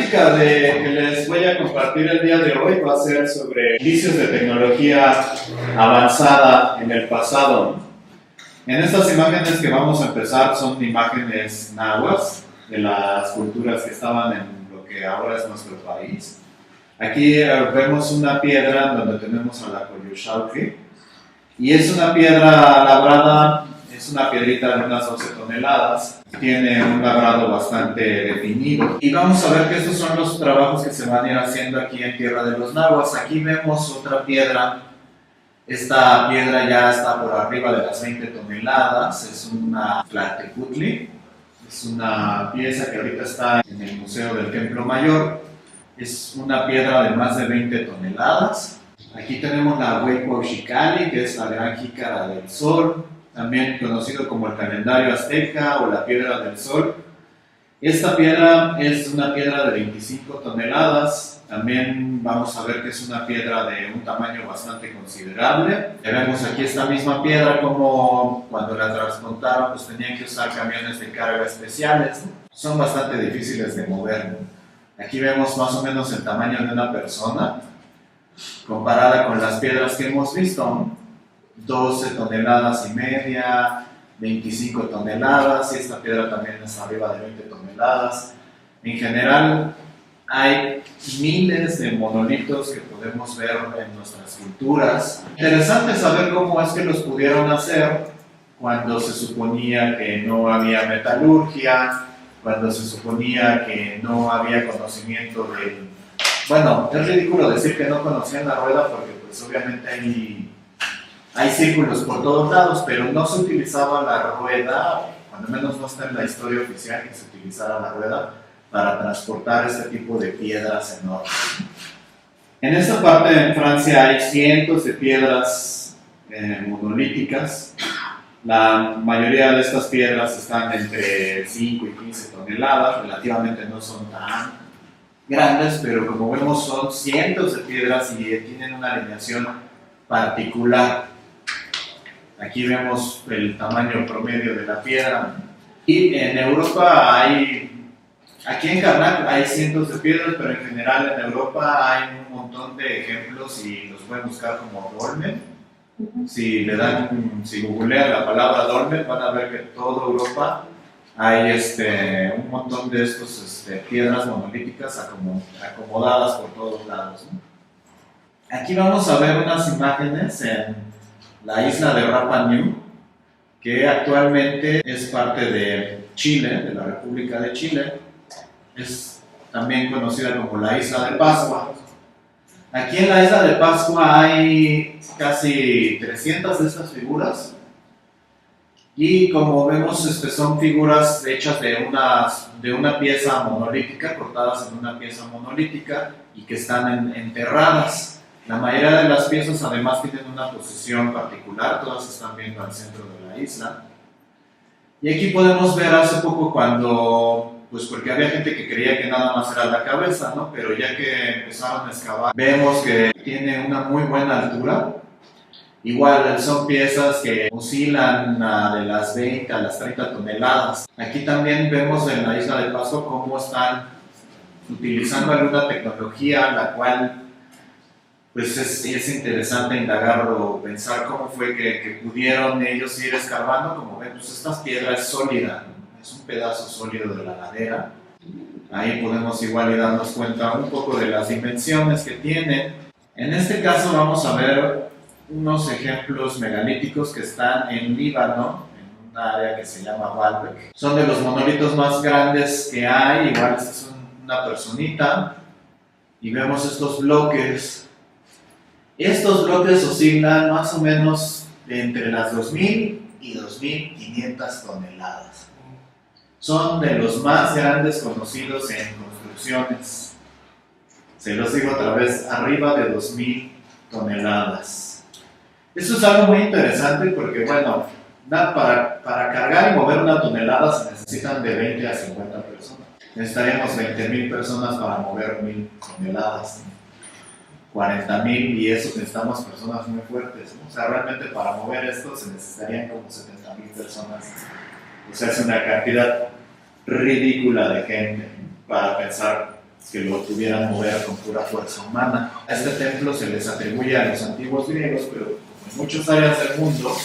plática que les voy a compartir el día de hoy va a ser sobre indicios de tecnología avanzada en el pasado. En estas imágenes que vamos a empezar son imágenes nahuas de las culturas que estaban en lo que ahora es nuestro país. Aquí vemos una piedra donde tenemos a la Coyuxauhqui y es una piedra labrada, es una piedrita de unas 12 toneladas, tiene un labrado bastante definido. Y vamos a ver que estos son los trabajos que se van a ir haciendo aquí en Tierra de los Nahuas. Aquí vemos otra piedra. Esta piedra ya está por arriba de las 20 toneladas, es una Tlaltecutli, es una pieza que ahorita está en el Museo del Templo Mayor, es una piedra de más de 20 toneladas. Aquí tenemos la Huayhuaxicalli, que es la gran jícara del sol, también conocido como el calendario azteca o la piedra del sol. Esta piedra es una piedra de 25 toneladas, también vamos a ver que es una piedra de un tamaño bastante considerable. Vemos aquí esta misma piedra como cuando la transportaron pues tenían que usar camiones de carga especiales, ¿no? Son bastante difíciles de mover. Aquí vemos más o menos el tamaño de una persona, comparada con las piedras que hemos visto, 12 toneladas y media, 25 toneladas, y esta piedra también es arriba de 20 toneladas. En general, hay miles de monolitos que podemos ver en nuestras culturas. Interesante saber cómo es que los pudieron hacer cuando se suponía que no había metalurgia, cuando se suponía que no había conocimiento de... Bueno, es ridículo decir que no conocían la rueda porque pues obviamente hay círculos por todos lados, pero no se utilizaba la rueda, cuando menos no está en la historia oficial que se utilizara la rueda para transportar este tipo de piedras enormes. En esta parte de Francia hay cientos de piedras monolíticas. La mayoría de estas piedras están entre 5 y 15 toneladas, relativamente no son tan grandes, pero como vemos son cientos de piedras y tienen una alineación particular. Aquí vemos el tamaño promedio de la piedra. Y en Europa aquí en Karnak hay cientos de piedras, pero en general en Europa hay un montón de ejemplos y los pueden buscar como dolmen. Si googlean la palabra dolmen, van a ver que en toda Europa hay un montón de estos piedras monolíticas acomodadas por todos lados, ¿no? Aquí vamos a ver unas imágenes en la isla de Rapa Nui, que actualmente es parte de Chile, de la República de Chile. Es también conocida como la Isla de Pascua. Aquí en la Isla de Pascua hay casi 300 de estas figuras. Y como vemos, son figuras hechas de una pieza monolítica, cortadas en una pieza monolítica y que están enterradas. La mayoría de las piezas además tienen una posición particular, todas están viendo al centro de la isla. Y aquí podemos ver hace poco porque había gente que creía que nada más era la cabeza, ¿no? Pero ya que empezaron a excavar, vemos que tiene una muy buena altura. Igual son piezas que oscilan de las 20 a las 30 toneladas. Aquí también vemos en la isla de Pascua cómo están utilizando alguna tecnología, la cual pues es interesante indagar o pensar cómo fue que pudieron ellos ir escarbando. Como ven, pues esta piedra es sólida, ¿no? Es un pedazo sólido de la ladera. Ahí podemos igual darnos cuenta un poco de las dimensiones que tiene. En este caso vamos a ver unos ejemplos megalíticos que están en Líbano, en un área que se llama Baalbek. Son de los monolitos más grandes que hay. Igual esta es una personita y vemos estos bloques. Estos bloques oscilan más o menos entre las 2.000 y 2.500 toneladas. Son de los más grandes conocidos en construcciones. Se los digo otra vez, arriba de 2.000 toneladas. Esto es algo muy interesante porque, bueno, para cargar y mover una tonelada se necesitan de 20 a 50 personas. Necesitaríamos 20.000 personas para mover 1.000 toneladas. 40.000 y eso necesitamos personas muy fuertes, ¿no? O sea, realmente para mover esto se necesitarían como 70.000 personas. O sea, es una cantidad ridícula de gente para pensar que lo pudieran mover con pura fuerza humana. A este templo se les atribuye a los antiguos griegos, pero como en muchas áreas del mundo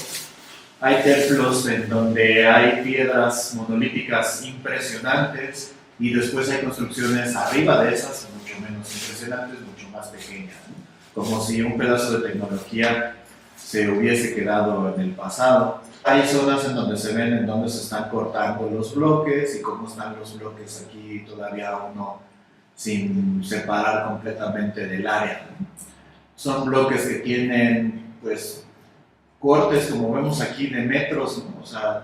hay templos en donde hay piedras monolíticas impresionantes y después hay construcciones arriba de esas, mucho menos impresionantes, mucho más pequeñas, ¿no? Como si un pedazo de tecnología se hubiese quedado en el pasado. Hay zonas en donde se ven en donde se están cortando los bloques y cómo están los bloques aquí todavía uno sin separar completamente del área, ¿no? Son bloques que tienen pues cortes, como vemos aquí, de metros, ¿no? O sea,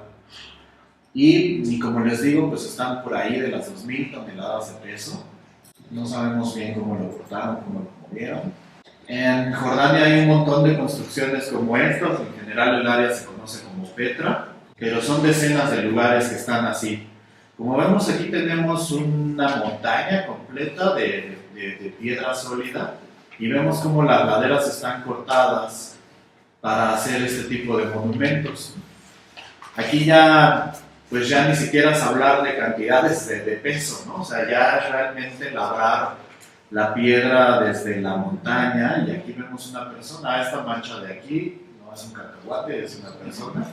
y como les digo, pues están por ahí de las 2000 toneladas de peso. No sabemos bien cómo lo cortaron, cómo lo movieron. En Jordania hay un montón de construcciones como estas. En general el área se conoce como Petra, pero son decenas de lugares que están así. Como vemos aquí tenemos una montaña completa de piedra sólida y vemos como las laderas están cortadas para hacer este tipo de monumentos. Aquí ya, pues ya ni siquiera es hablar de cantidades de peso, ¿no? O sea, ya es realmente labrar la piedra desde la montaña, y aquí vemos una persona. Esta mancha de aquí no es un cacahuate, es una persona.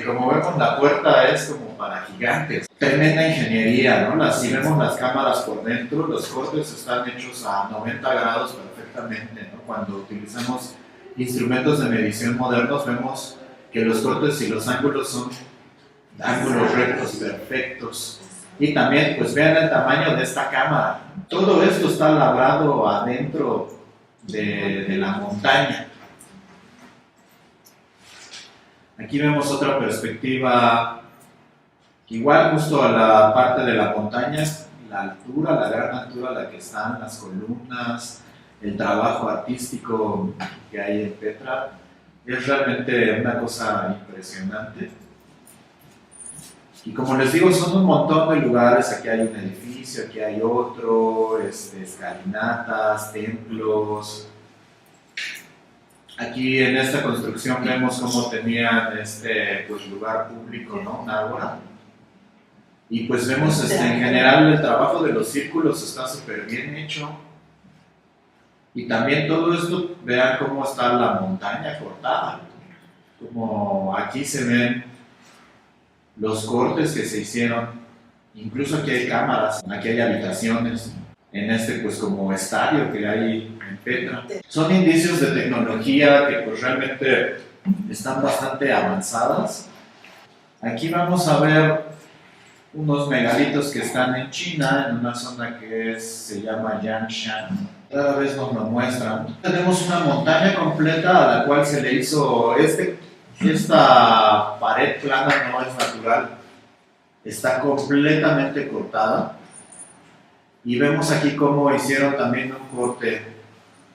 Como vemos, la puerta es como para gigantes. Tremenda ingeniería, ¿no? Si vemos las cámaras por dentro, los cortes están hechos a 90 grados perfectamente, ¿no? Cuando utilizamos instrumentos de medición modernos, vemos que los cortes y los ángulos son ángulos rectos perfectos. Y también, pues vean el tamaño de esta cámara. Todo esto está labrado adentro de la montaña. Aquí vemos otra perspectiva, igual justo a la parte de la montaña, la altura, la gran altura a la que están las columnas, el trabajo artístico que hay en Petra. Es realmente una cosa impresionante. Y como les digo, son un montón de lugares. Aquí hay un edificio, aquí hay otro, escalinatas, templos. Aquí en esta construcción vemos cómo tenían pues, lugar público, ¿no? Un ágora. Y pues vemos en general el trabajo de los círculos está súper bien hecho. Y también todo esto, vean cómo está la montaña cortada. Como aquí se ven los cortes que se hicieron. Incluso aquí hay cámaras, aquí hay habitaciones, en pues como estadio que hay en Petra. Son indicios de tecnología que pues realmente están bastante avanzadas. Aquí vamos a ver unos megalitos que están en China, en una zona que se llama Yangshan. Cada vez nos lo muestran. Tenemos una montaña completa a la cual se le hizo esta pared plana, no es natural, está completamente cortada. Y vemos aquí cómo hicieron también un corte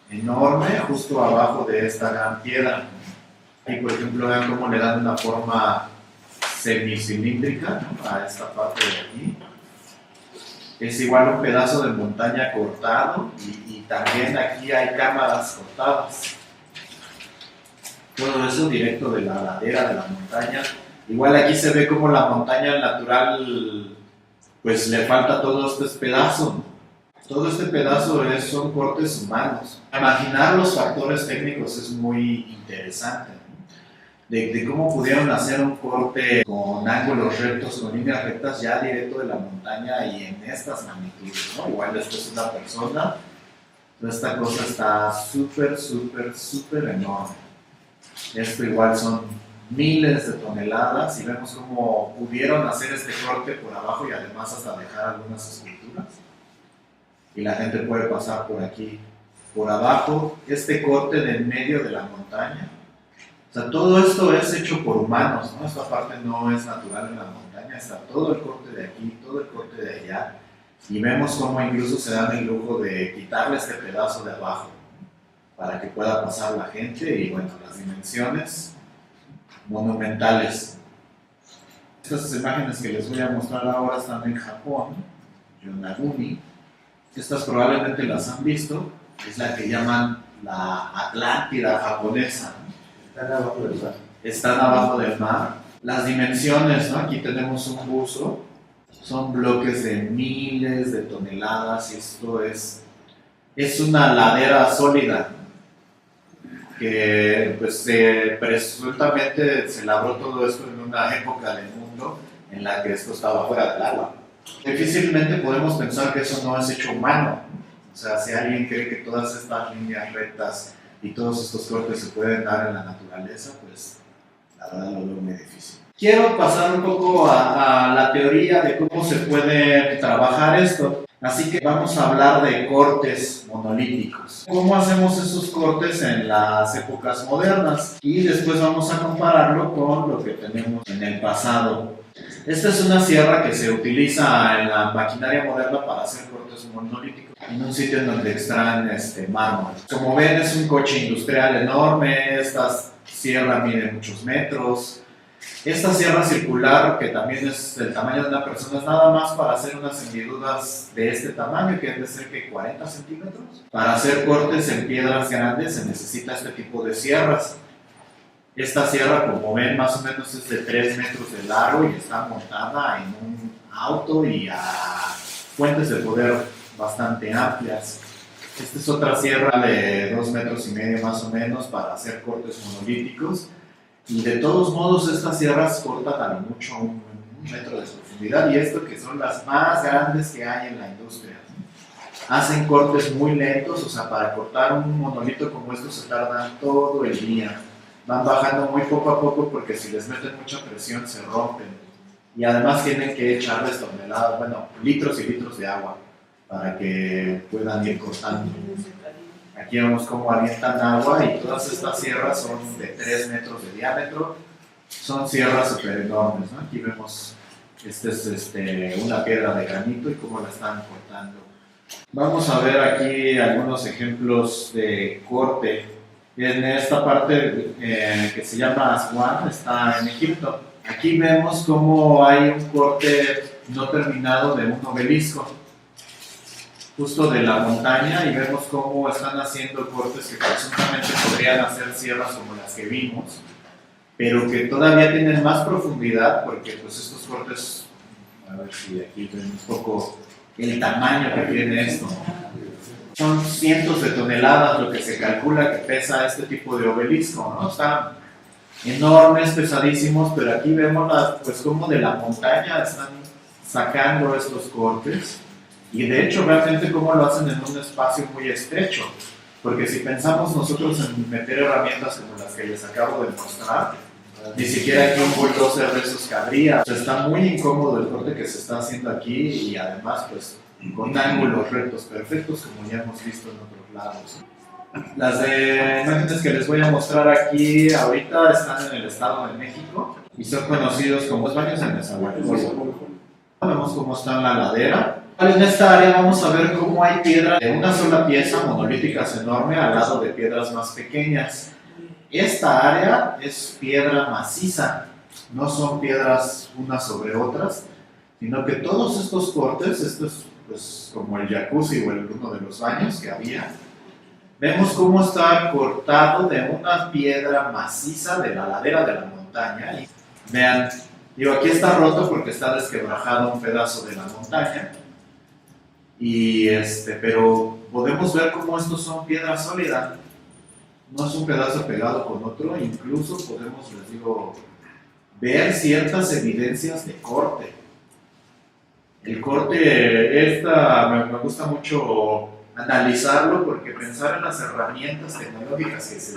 enorme justo abajo de esta gran piedra. Y por ejemplo, vean cómo le dan una forma semicilíndrica, ¿no? A esta parte de aquí. Es igual un pedazo de montaña cortado, y también aquí hay cámaras cortadas. Todo eso directo de la ladera de la montaña. Igual aquí se ve como la montaña natural, pues le falta todo este pedazo, ¿no? Todo este pedazo son cortes humanos. Imaginar los factores técnicos es muy interesante, ¿no? De cómo pudieron hacer un corte con ángulos rectos, con líneas rectas ya directo de la montaña y en estas magnitudes, ¿no? Igual después una persona. Toda esta cosa está súper, súper, súper enorme. Esto igual son miles de toneladas, y vemos cómo pudieron hacer este corte por abajo y además hasta dejar algunas esculturas. Y la gente puede pasar por aquí, por abajo, este corte de en medio de la montaña. O sea, todo esto es hecho por humanos, ¿no? Esta parte no es natural en la montaña, está todo el corte de aquí, todo el corte de allá. Y vemos cómo incluso se dan el lujo de quitarle este pedazo de abajo para que pueda pasar la gente. Y bueno, las dimensiones monumentales. Estas imágenes que les voy a mostrar ahora están en Japón, Yonaguni. Estas probablemente las han visto, es la que llaman la Atlántida japonesa, ¿no? Están abajo del mar. Están abajo del mar. Las dimensiones, ¿no? Aquí tenemos un buzo Son bloques de miles de toneladas y esto es una ladera sólida que pues presuntamente se labró todo esto en una época del mundo en la que esto estaba fuera del agua. Difícilmente podemos pensar que eso no es hecho humano. O sea, si alguien cree que todas estas líneas rectas y todos estos cortes se pueden dar en la naturaleza, pues la verdad lo veo muy difícil. Quiero pasar un poco a la teoría de cómo se puede trabajar esto. Así que vamos a hablar de cortes monolíticos. ¿Cómo hacemos esos cortes en las épocas modernas? Y después vamos a compararlo con lo que tenemos en el pasado. Esta es una sierra que se utiliza en la maquinaria moderna para hacer cortes monolíticos en un sitio en donde extraen mármol. Como ven, es un coche industrial enorme. Esta sierra mide muchos metros. Esta sierra circular, que también es del tamaño de una persona, es nada más para hacer unas hendiduras de este tamaño, que es de cerca de 40 centímetros. Para hacer cortes en piedras grandes se necesita este tipo de sierras. Esta sierra, como ven, más o menos es de 3 metros de largo y está montada en un auto y a fuentes de poder bastante amplias. Esta es otra sierra de 2 metros y medio más o menos para hacer cortes monolíticos. Y de todos modos estas sierras cortan a lo mucho un metro de profundidad, y esto que son las más grandes que hay en la industria. Hacen cortes muy lentos, o sea, para cortar un monolito como esto se tardan todo el día. Van bajando muy poco a poco porque si les meten mucha presión se rompen. Y además tienen que echarles toneladas, bueno, litros y litros de agua para que puedan ir cortando. Aquí vemos cómo avientan agua y todas estas sierras son de 3 metros de diámetro. Son sierras súper enormes, ¿no? Aquí vemos, esta es una piedra de granito y cómo la están cortando. Vamos a ver aquí algunos ejemplos de corte. En esta parte que se llama Aswan, está en Egipto. Aquí vemos cómo hay un corte no terminado de un obelisco justo de la montaña, y vemos cómo están haciendo cortes que presuntamente podrían hacer sierras como las que vimos, pero que todavía tienen más profundidad, porque pues estos cortes, a ver si aquí ven un poco el tamaño que tiene esto. Son cientos de toneladas lo que se calcula que pesa este tipo de obelisco, ¿no? Están enormes, pesadísimos, pero aquí vemos pues cómo de la montaña están sacando estos cortes. Y de hecho, realmente cómo lo hacen en un espacio muy estrecho. Porque si pensamos nosotros en meter herramientas como las que les acabo de mostrar, ni siquiera aquí un bulldozer de esos cabría. O sea, está muy incómodo el corte que se está haciendo aquí, y además, pues, con ángulos rectos perfectos, como ya hemos visto en otros lados. Las imágenes que les voy a mostrar aquí ahorita están en el Estado de México y son conocidos como los baños de Nezahualcóyotl. Vemos cómo está en la ladera. En esta área vamos a ver cómo hay piedras de una sola pieza, monolíticas enormes, al lado de piedras más pequeñas. Esta área es piedra maciza, no son piedras unas sobre otras, sino que todos estos cortes, esto es pues, como el jacuzzi o uno de los baños que había, vemos cómo está cortado de una piedra maciza de la ladera de la montaña. Y vean, digo, aquí está roto porque está desquebrajado un pedazo de la montaña. Y pero podemos ver cómo estos son piedras sólidas, no es un pedazo pegado con otro, incluso podemos, les digo, ver ciertas evidencias de corte. El corte, me gusta mucho analizarlo porque pensar en las herramientas tecnológicas que se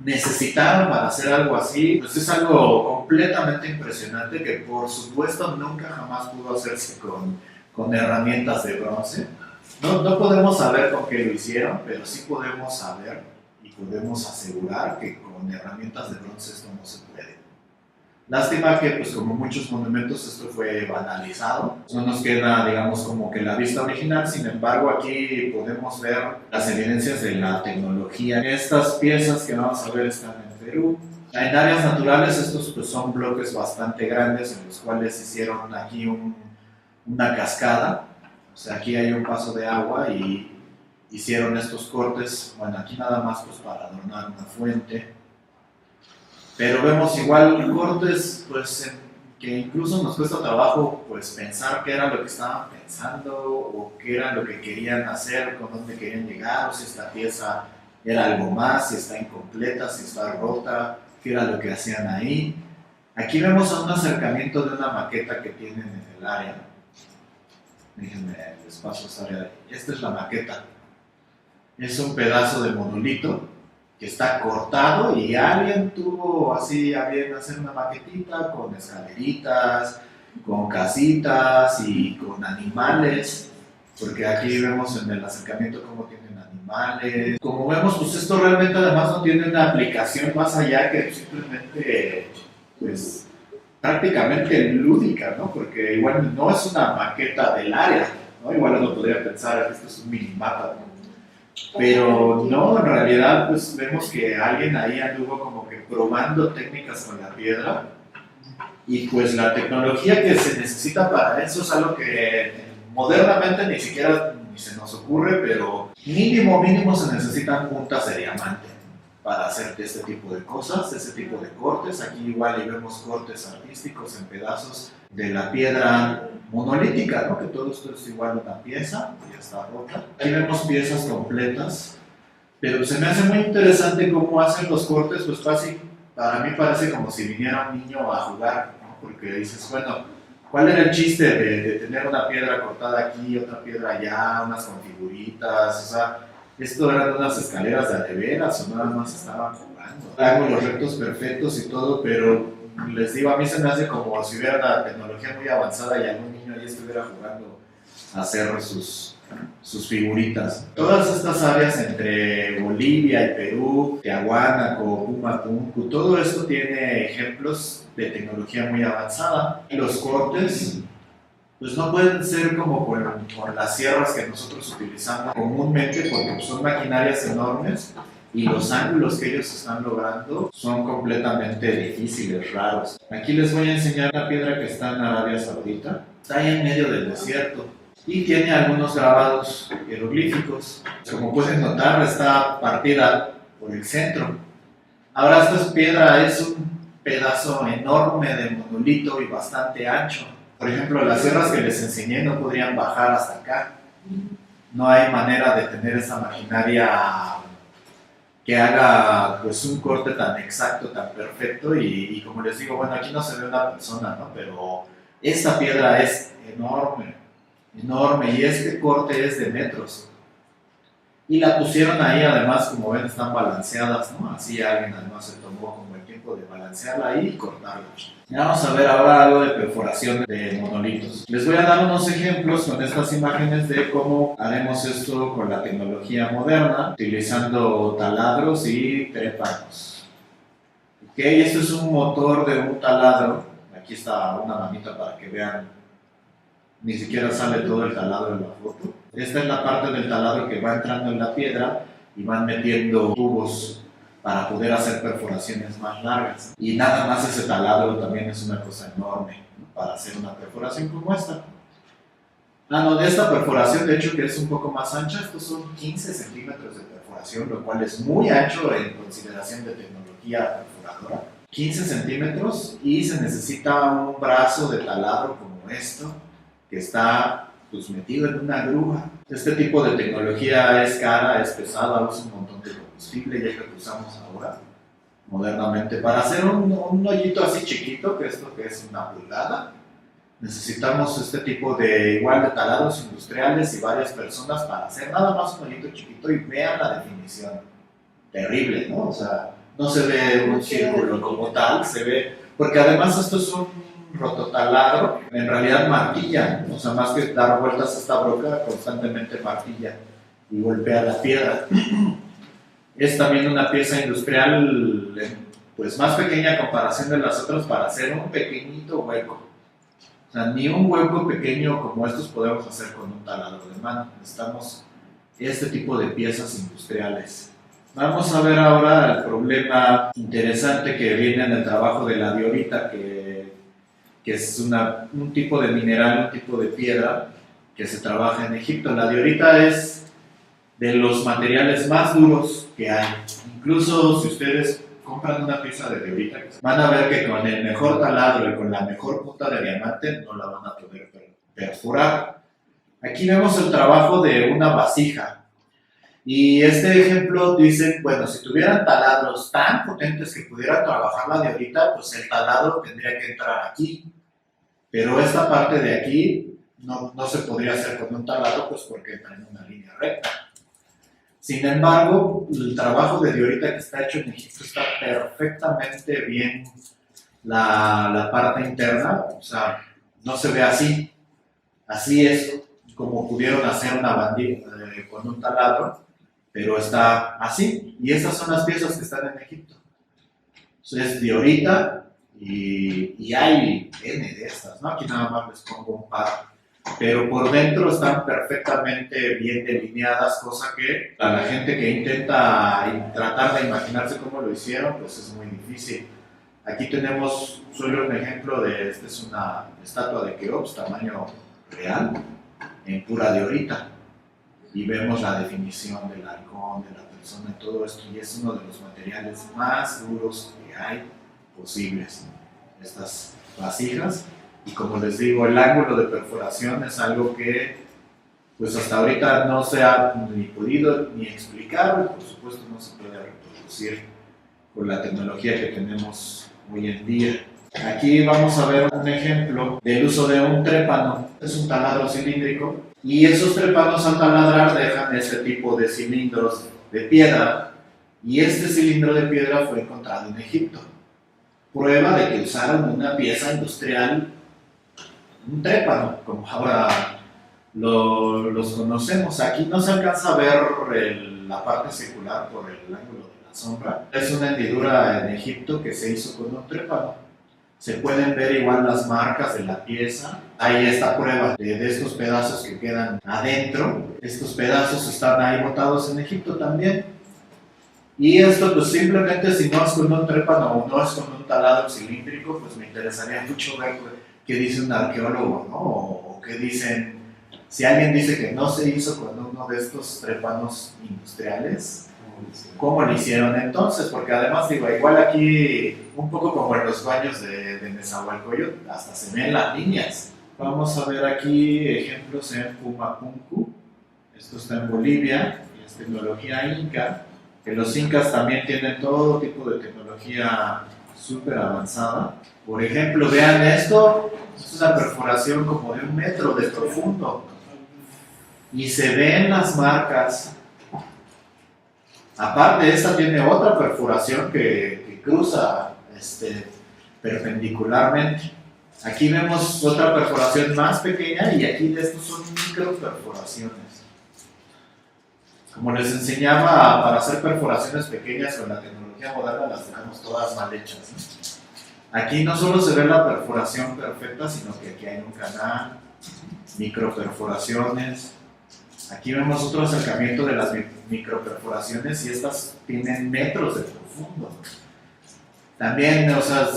necesitaron para hacer algo así, pues es algo completamente impresionante que por supuesto nunca jamás pudo hacerse con herramientas de bronce. No podemos saber con qué lo hicieron, pero sí podemos saber y podemos asegurar que con herramientas de bronce esto no se puede. Lástima que, pues como muchos monumentos, esto fue vandalizado. No nos queda, digamos, como que la vista original. Sin embargo, aquí podemos ver las evidencias de la tecnología. Estas piezas que vamos a ver están en Perú. En áreas naturales, estos pues, son bloques bastante grandes en los cuales hicieron aquí una cascada. O sea, aquí hay un paso de agua y hicieron estos cortes. Bueno, aquí nada más pues, para adornar una fuente. Pero vemos igual cortes pues, en que incluso nos cuesta trabajo pues pensar qué era lo que estaban pensando o qué era lo que querían hacer, con dónde querían llegar, o si esta pieza era algo más, si está incompleta, si está rota, qué era lo que hacían ahí. Aquí vemos un acercamiento de una maqueta que tienen en el área. Déjenme les paso esta área. Esta es la maqueta. Es un pedazo de monolito que está cortado y alguien tuvo así a bien hacer una maquetita con escaleritas, con casitas y con animales, porque aquí vemos en el acercamiento cómo tienen animales. Como vemos, pues esto realmente además no tiene una aplicación más allá que simplemente, pues, prácticamente lúdica, ¿no? Porque igual no es una maqueta del área, ¿no? Igual uno podría pensar que esto es un minimapa, ¿no? Pero no, en realidad pues vemos que alguien ahí anduvo como que probando técnicas con la piedra y pues la tecnología que se necesita para eso es algo que modernamente ni siquiera ni se nos ocurre, pero mínimo se necesitan puntas de diamante para hacer este tipo de cosas, ese tipo de cortes. Aquí igual y vemos cortes artísticos en pedazos de la piedra monolítica, ¿no? Que todo esto es igual una pieza, ya está rota. Aquí vemos piezas completas, pero se me hace muy interesante cómo hacen los cortes, pues casi, para mí parece como si viniera un niño a jugar, ¿no? Porque dices, bueno, ¿cuál era el chiste de tener una piedra cortada aquí, otra piedra allá, unas con figuritas? O sea, esto eran unas escaleras de veras o nada más estaban jugando. Hago los rectos perfectos y todo, pero les digo, a mí se me hace como si hubiera una tecnología muy avanzada y algún niño ahí estuviera jugando a hacer sus figuritas. Todas estas áreas entre Bolivia y Perú, Tiahuanaco, Pumapunku, todo esto tiene ejemplos de tecnología muy avanzada. Y los cortes pues no pueden ser como con las sierras que nosotros utilizamos comúnmente, porque son maquinarias enormes y los ángulos que ellos están logrando son completamente difíciles, raros. Aquí les voy a enseñar la piedra que está en Arabia Saudita. Está ahí en medio del desierto y tiene algunos grabados jeroglíficos. Como pueden notar, está partida por el centro. Ahora esta piedra es un pedazo enorme de monolito y bastante ancho. Por ejemplo, las sierras que les enseñé no podrían bajar hasta acá. No hay manera de tener esa maquinaria que haga pues un corte tan exacto, tan perfecto y como les digo, bueno, aquí no se ve una persona, ¿no? Pero esta piedra es enorme, enorme y este corte es de metros. Y la pusieron ahí, además, como ven, están balanceadas, ¿no? Así alguien además se tomó como el tiempo de balancearla ahí y cortarla. Y vamos a ver ahora algo de perforación de monolitos. Les voy a dar unos ejemplos con estas imágenes de cómo haremos esto con la tecnología moderna, utilizando taladros y trépanos. Ok, esto es un motor de un taladro. Aquí está una manita para que vean. Ni siquiera sale todo el taladro en la foto. Esta es la parte del taladro que va entrando en la piedra y van metiendo tubos para poder hacer perforaciones más largas. Y nada más ese taladro también es una cosa enorme, ¿no? Para hacer una perforación como esta. De esta perforación, de hecho, que es un poco más ancha, estos son 15 centímetros de perforación, lo cual es muy ancho en consideración de tecnología perforadora. 15 centímetros y se necesita un brazo de taladro como esto, que está pues metido en una grúa. Este tipo de tecnología es cara, es pesada, usa un montón de combustible y es lo que usamos ahora modernamente. Para hacer un hoyito así chiquito, que esto que es una pulgada, necesitamos este tipo de taladros industriales y varias personas para hacer nada más un hoyito chiquito y vean la definición. Terrible, ¿no? O sea, no se ve un círculo como tal, se ve, porque además esto es un rototaladro, en realidad martilla, o sea, más que dar vueltas a esta broca, constantemente martilla y golpea la piedra. Es también una pieza industrial pues más pequeña a comparación de las otras para hacer un pequeñito hueco. O sea, ni un hueco pequeño como estos podemos hacer con un taladro de mano. Necesitamos este tipo de piezas industriales. Vamos a ver ahora el problema interesante que viene en el trabajo de la diorita, que es un tipo de mineral, un tipo de piedra que se trabaja en Egipto. La diorita es de los materiales más duros que hay. Incluso si ustedes compran una pieza de diorita, van a ver que con el mejor taladro y con la mejor punta de diamante no la van a poder perforar. Aquí vemos el trabajo de una vasija. Y este ejemplo dice, bueno, si tuvieran taladros tan potentes que pudieran trabajar la diorita, pues el taladro tendría que entrar aquí. Pero esta parte de aquí no se podría hacer con un taladro, pues porque entra en una línea recta. Sin embargo, el trabajo de diorita que está hecho en Egipto está perfectamente bien la parte interna, o sea, no se ve así. Así es como pudieron hacer una bandija con un taladro, pero está así. Y esas son las piezas que están en Egipto. Entonces, diorita y hay N de estas, ¿no? Aquí nada más les pongo un par. Pero por dentro están perfectamente bien delineadas, cosa que a la gente que intenta tratar de imaginarse cómo lo hicieron, pues es muy difícil. Aquí tenemos solo un ejemplo de, esta es una estatua de Keops, tamaño real, en pura diorita. Y vemos la definición del halcón, de la persona y todo esto, y es uno de los materiales más duros que hay posibles, estas vasijas. Y como les digo, el ángulo de perforación es algo que pues hasta ahorita no se ha ni podido ni explicar, y por supuesto no se puede reproducir con la tecnología que tenemos hoy en día. Aquí vamos a ver un ejemplo del uso de un trépano. Es un taladro cilíndrico y esos trépanos al taladrar dejan ese tipo de cilindros de piedra, y este cilindro de piedra fue encontrado en Egipto. Prueba de que usaron una pieza industrial, un trépano, como ahora los conocemos. Aquí no se alcanza a ver la parte circular por el ángulo de la sombra. Es una hendidura en Egipto que se hizo con un trépano. Se pueden ver igual las marcas de la pieza. Hay esta prueba de estos pedazos que quedan adentro. Estos pedazos están ahí botados en Egipto también. Y esto pues simplemente, si no es con un trépano o no es con un taladro cilíndrico, pues me interesaría mucho ver qué dice un arqueólogo, ¿no? O qué dicen, si alguien dice que no se hizo con uno de estos trépanos industriales, ¿cómo lo hicieron entonces? Porque además, digo, igual aquí, un poco como en los baños de Nezahualcóyotl, hasta se ven las líneas. Vamos a ver aquí ejemplos en Pumapunku. Esto está en Bolivia, y es tecnología inca, que los incas también tienen todo tipo de tecnología súper avanzada. Por ejemplo, vean esto es una perforación como de 1 metro de profundo, y se ven las marcas. Aparte, esta tiene otra perforación que cruza perpendicularmente. Aquí vemos otra perforación más pequeña, y aquí de estos son micro perforaciones. Como les enseñaba, para hacer perforaciones pequeñas con la tecnología moderna las tenemos todas mal hechas, ¿no? Aquí no solo se ve la perforación perfecta, sino que aquí hay un canal, microperforaciones. Aquí vemos otro acercamiento de las microperforaciones, y estas tienen metros de profundo. También, o sea,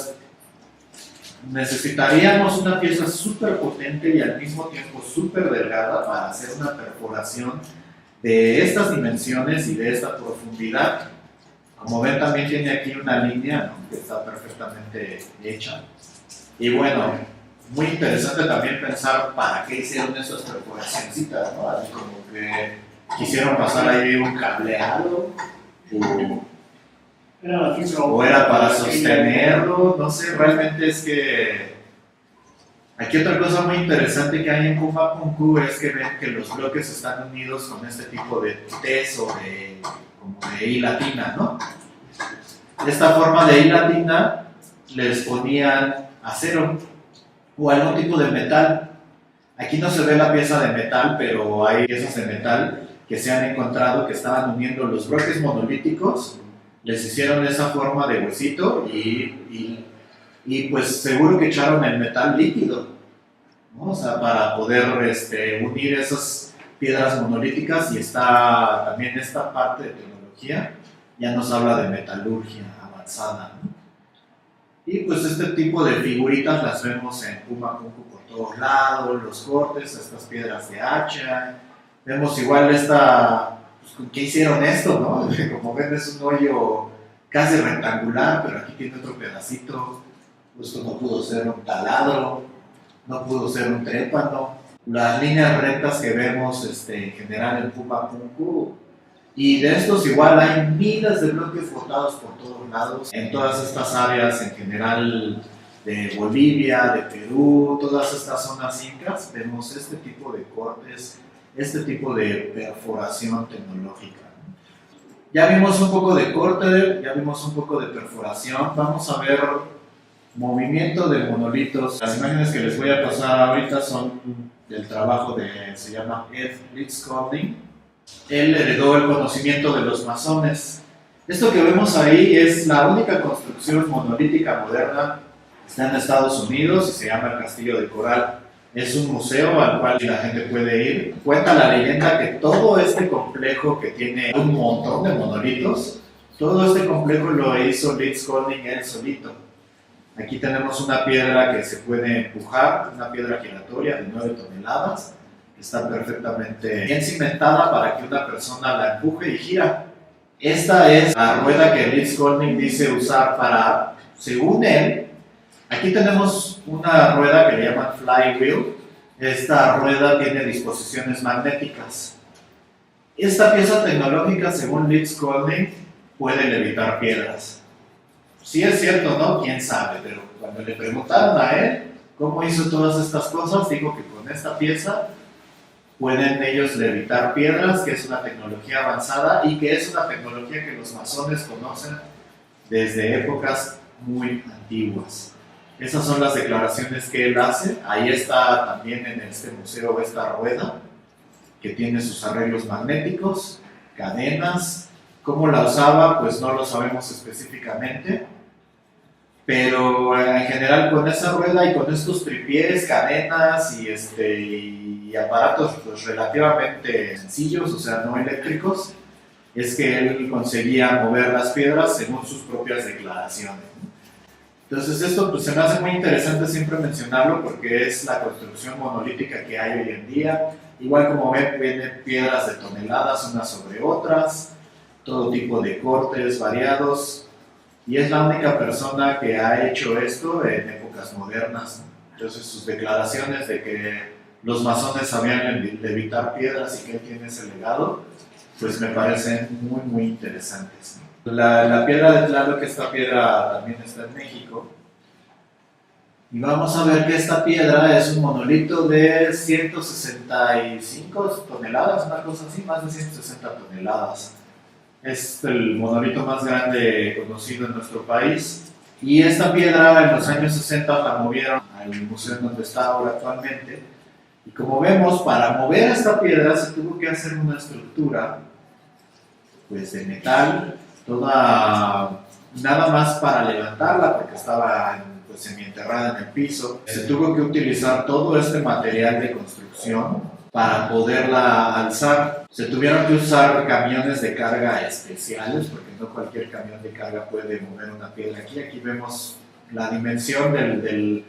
necesitaríamos una pieza súper potente y al mismo tiempo súper delgada para hacer una perforación de estas dimensiones y de esta profundidad. Como ven, también tiene aquí una línea, ¿no?, que está perfectamente hecha. Y bueno, muy interesante también pensar para qué hicieron esas perforacioncitas, ¿no? Así como que quisieron pasar ahí un cableado, o era para sostenerlo, no sé, realmente es que... Aquí otra cosa muy interesante que hay en Pumapunku es que ven que los bloques están unidos con este tipo de tes o como de I latina, ¿no? Esta forma de I latina les ponían acero o algún tipo de metal. Aquí no se ve la pieza de metal, pero hay piezas de metal que se han encontrado que estaban uniendo los bloques monolíticos, les hicieron esa forma de huesito y pues seguro que echaron el metal líquido, ¿no? O sea, para poder unir esas piedras monolíticas. Y está también esta parte de tecnología, ya nos habla de metalurgia avanzada, ¿no? Y pues este tipo de figuritas las vemos en Pumapunku por todos lados, los cortes, estas piedras de hacha. Vemos igual esta, pues, ¿qué hicieron esto, no? Como ven, es un hoyo casi rectangular, pero aquí tiene otro pedacito. Esto no pudo ser un taladro, no pudo ser un trépano. Las líneas rectas que vemos en general en Pumapunku, y de estos igual hay miles de bloques botados por todos lados, en todas estas áreas en general de Bolivia, de Perú, todas estas zonas incas, vemos este tipo de cortes, este tipo de perforación tecnológica. Ya vimos un poco de corte, ya vimos un poco de perforación, vamos a ver movimiento de monolitos. Las imágenes que les voy a pasar ahorita son del trabajo se llama Ed Litzkowning. Él heredó el conocimiento de los masones. Esto que vemos ahí es la única construcción monolítica moderna. Está en Estados Unidos y se llama el Castillo de Coral. Es un museo al cual la gente puede ir. Cuenta la leyenda que todo este complejo que tiene un montón de monolitos, todo este complejo lo hizo Litzkowning él solito. Aquí tenemos una piedra que se puede empujar, una piedra giratoria de 9 toneladas. Está perfectamente bien cimentada para que una persona la empuje y gira. Esta es la rueda que Litzkowning dice usar para, según él, aquí tenemos una rueda que le llaman flywheel. Esta rueda tiene disposiciones magnéticas. Esta pieza tecnológica, según Litzkowning, puede levitar piedras. Sí es cierto, ¿no? ¿Quién sabe? Pero cuando le preguntaron a él cómo hizo todas estas cosas, dijo que con esta pieza pueden ellos levitar piedras, que es una tecnología avanzada y que es una tecnología que los masones conocen desde épocas muy antiguas. Esas son las declaraciones que él hace. Ahí está también en este museo esta rueda que tiene sus arreglos magnéticos, cadenas. ¿Cómo la usaba? Pues no lo sabemos específicamente, pero en general con esa rueda y con estos tripiés, cadenas y aparatos pues, relativamente sencillos, o sea, no eléctricos, es que él conseguía mover las piedras según sus propias declaraciones. Entonces esto pues, se me hace muy interesante siempre mencionarlo porque es la construcción monolítica que hay hoy en día. Igual como ven, vienen piedras de toneladas unas sobre otras, todo tipo de cortes variados, y es la única persona que ha hecho esto en épocas modernas. Entonces sus declaraciones de que los masones sabían levitar piedras y que él tiene ese legado, pues me parecen muy, muy interesantes. La piedra de Tlaloc, esta piedra también está en México. Y vamos a ver que esta piedra es un monolito de 165 toneladas, una cosa así, más de 160 toneladas. Es el monolito más grande conocido en nuestro país. Y esta piedra en los años 60 la movieron al museo en donde está ahora actualmente. Y como vemos, para mover esta piedra se tuvo que hacer una estructura pues, de metal, toda, nada más para levantarla porque estaba pues, semienterrada en el piso. Se tuvo que utilizar todo este material de construcción para poderla alzar. Se tuvieron que usar camiones de carga especiales porque no cualquier camión de carga puede mover una piedra. Aquí vemos la dimensión ven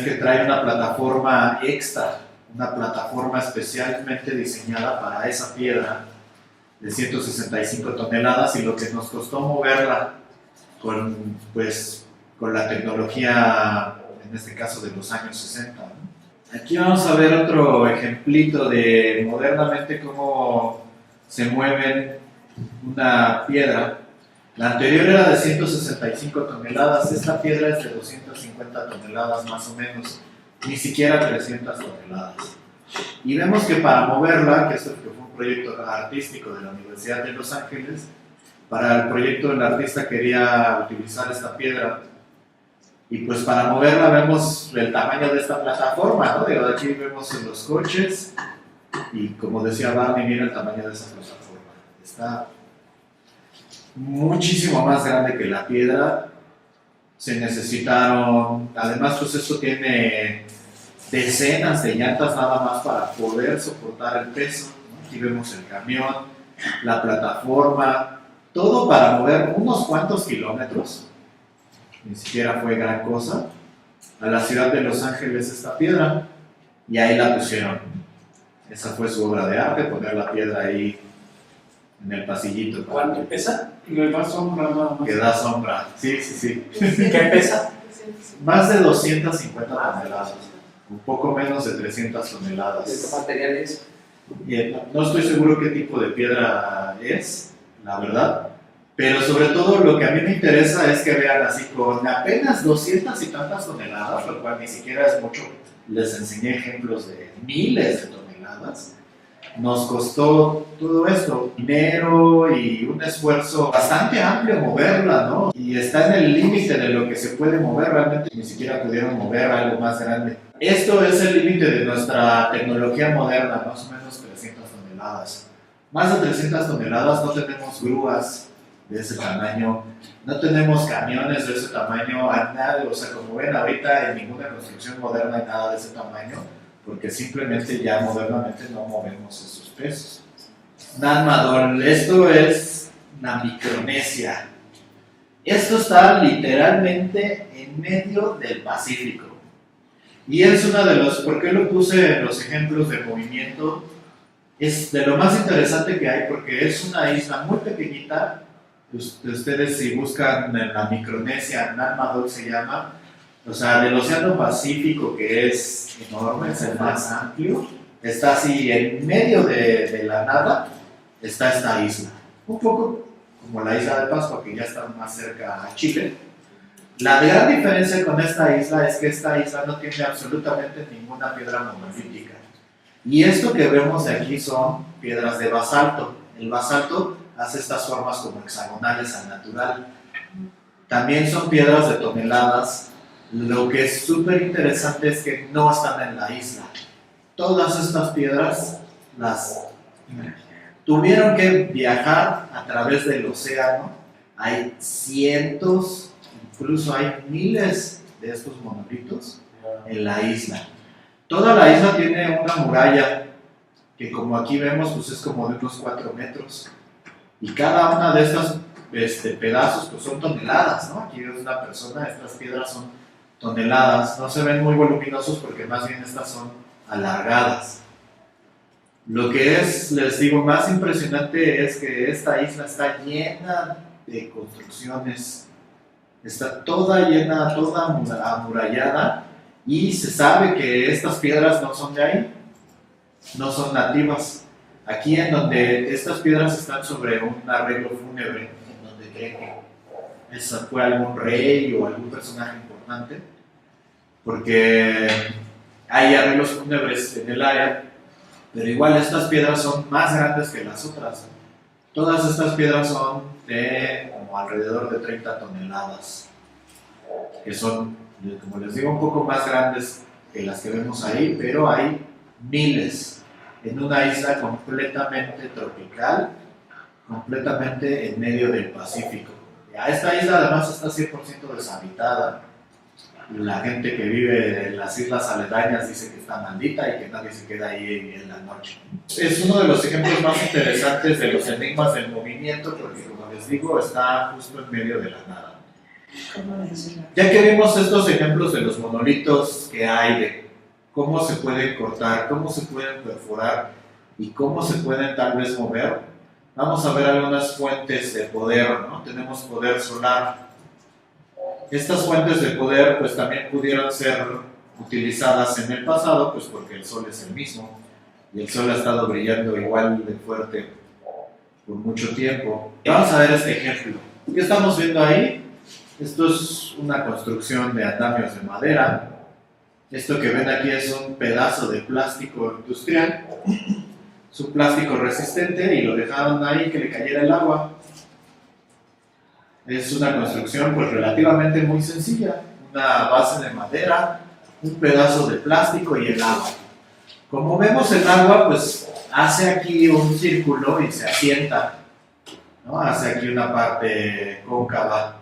que trae una plataforma extra, una plataforma especialmente diseñada para esa piedra de 165 toneladas y lo que nos costó moverla con la tecnología, en este caso de los años 60. ¿no? Aquí vamos a ver otro ejemplito de modernamente cómo se mueve una piedra. La anterior era de 165 toneladas, esta piedra es de 250 toneladas más o menos, ni siquiera 300 toneladas. Y vemos que para moverla, que esto fue un proyecto artístico de la Universidad de Los Ángeles, para el proyecto el artista quería utilizar esta piedra. Y pues para moverla vemos el tamaño de esta plataforma, ¿no? De aquí vemos en los coches y como decía Barney, mira el tamaño de esa plataforma. Está muchísimo más grande que la piedra. Se necesitaron, además pues esto tiene decenas de llantas nada más para poder soportar el peso. ¿no? Aquí vemos el camión, la plataforma, todo para mover unos cuantos kilómetros. Ni siquiera fue gran cosa, a la ciudad de Los Ángeles esta piedra, y ahí la pusieron. Esa fue su obra de arte, poner la piedra ahí en el pasillito. ¿Cuánto pesa? Le da sombra nada más. Que da sombra, sí, sí, sí. ¿Qué pesa? Más de 250 toneladas, un poco menos de 300 ¿De qué toneladas. material es? No estoy seguro qué tipo de piedra es, la verdad, pero sobre todo lo que a mí me interesa es que vean así con apenas 200 y tantas toneladas, lo cual ni siquiera es mucho. Les enseñé ejemplos de miles de toneladas. Nos costó todo esto, dinero y un esfuerzo bastante amplio moverla, ¿no? Y está en el límite de lo que se puede mover, realmente ni siquiera pudieron mover algo más grande. Esto es el límite de nuestra tecnología moderna, más o menos 300 toneladas. Más de 300 toneladas, no tenemos grúas de ese tamaño, no tenemos camiones de ese tamaño, a nada, o sea, como ven ahorita en ninguna construcción moderna hay nada de ese tamaño, porque simplemente ya modernamente no movemos esos pesos. Nanmadol, esto es la Micronesia. Esto está literalmente en medio del Pacífico. Y es una de los, ¿por qué lo puse en los ejemplos de movimiento? Es de lo más interesante que hay porque es una isla muy pequeñita. Ustedes si buscan en la Micronesia, Nanmadol se llama, o sea, del Océano Pacífico, que es enorme, es el más amplio, está así en medio de la nada, está esta isla. Un poco como la isla de Pascua, que ya está más cerca a Chile. La gran diferencia con esta isla es que esta isla no tiene absolutamente ninguna piedra monolítica. Y esto que vemos de aquí son piedras de basalto. El basalto hace estas formas como hexagonales al natural. También son piedras de toneladas. Lo que es súper interesante es que no están en la isla. Todas estas piedras las tuvieron que viajar a través del océano. Hay cientos, incluso hay miles de estos monolitos en la isla. Toda la isla tiene una muralla que, como aquí vemos, pues es como de unos 4 metros. Y cada una de estas pedazos pues son toneladas, ¿no? Aquí es una persona, estas piedras son toneladas, no se ven muy voluminosos porque más bien estas son alargadas. Lo que es, les digo, más impresionante es que esta isla está llena de construcciones, está toda llena, toda amurallada, y se sabe que estas piedras no son de ahí, no son nativas. Aquí en donde estas piedras están sobre un arreglo fúnebre, en donde creen que fue algún rey o algún personaje importante, porque hay arreglos fúnebres en el área, pero igual estas piedras son más grandes que las otras. Todas estas piedras son de como alrededor de 30 toneladas, que son, como les digo, un poco más grandes que las que vemos ahí, pero hay miles en una isla completamente tropical, completamente en medio del Pacífico. Esta isla además está 100% deshabitada. La gente que vive en las islas aledañas dice que está maldita y que nadie se queda ahí en la noche. Es uno de los ejemplos más interesantes de los enigmas del movimiento porque, como les digo, está justo en medio de la nada. Ya que vimos estos ejemplos de los monolitos que hay, de cómo se pueden cortar, cómo se pueden perforar y cómo se pueden tal vez mover, vamos a ver algunas fuentes de poder, ¿no? Tenemos poder solar. Estas fuentes de poder pues también pudieron ser utilizadas en el pasado, pues porque el sol es el mismo y el sol ha estado brillando igual de fuerte por mucho tiempo. Y vamos a ver este ejemplo. ¿Qué estamos viendo ahí? Esto es una construcción de andamios de madera. Esto que ven aquí es un pedazo de plástico industrial. Es un plástico resistente y lo dejaron ahí que le cayera el agua. Es una construcción pues relativamente muy sencilla. Una base de madera, un pedazo de plástico y el agua. Como vemos, el agua pues hace aquí un círculo y se asienta, ¿no? Hace aquí una parte cóncava.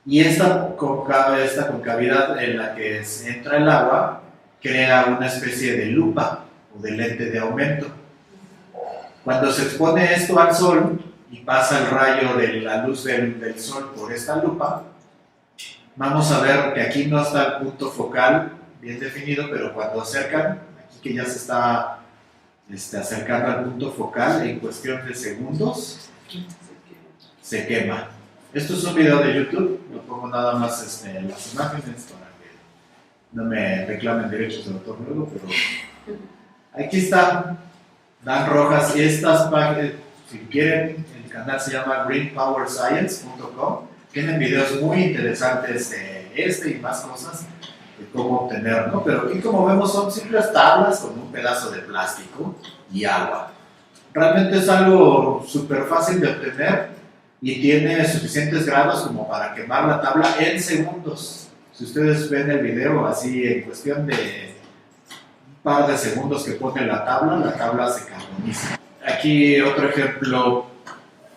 Y esta concavidad en la que entra el agua crea una especie de lupa o de lente de aumento. Cuando se expone esto al sol y pasa el rayo de la luz del sol por esta lupa, vamos a ver que aquí no está el punto focal bien definido, pero cuando acercan, aquí que ya se está acercando al punto focal en cuestión de segundos, se quema. Esto es un video de YouTube, lo pongo nada más las imágenes para que no me reclamen derechos de autor luego, pero aquí está, Dan Rojas, y estas páginas, si quieren, el canal se llama greenpowerscience.com, tienen videos muy interesantes de y más cosas de cómo obtener, ¿no? Pero aquí como vemos son simples tablas con un pedazo de plástico y agua. Realmente es algo súper fácil de obtener y tiene suficientes grados como para quemar la tabla en segundos. Si ustedes ven el video así en cuestión de un par de segundos que pone la tabla se carboniza. Aquí otro ejemplo.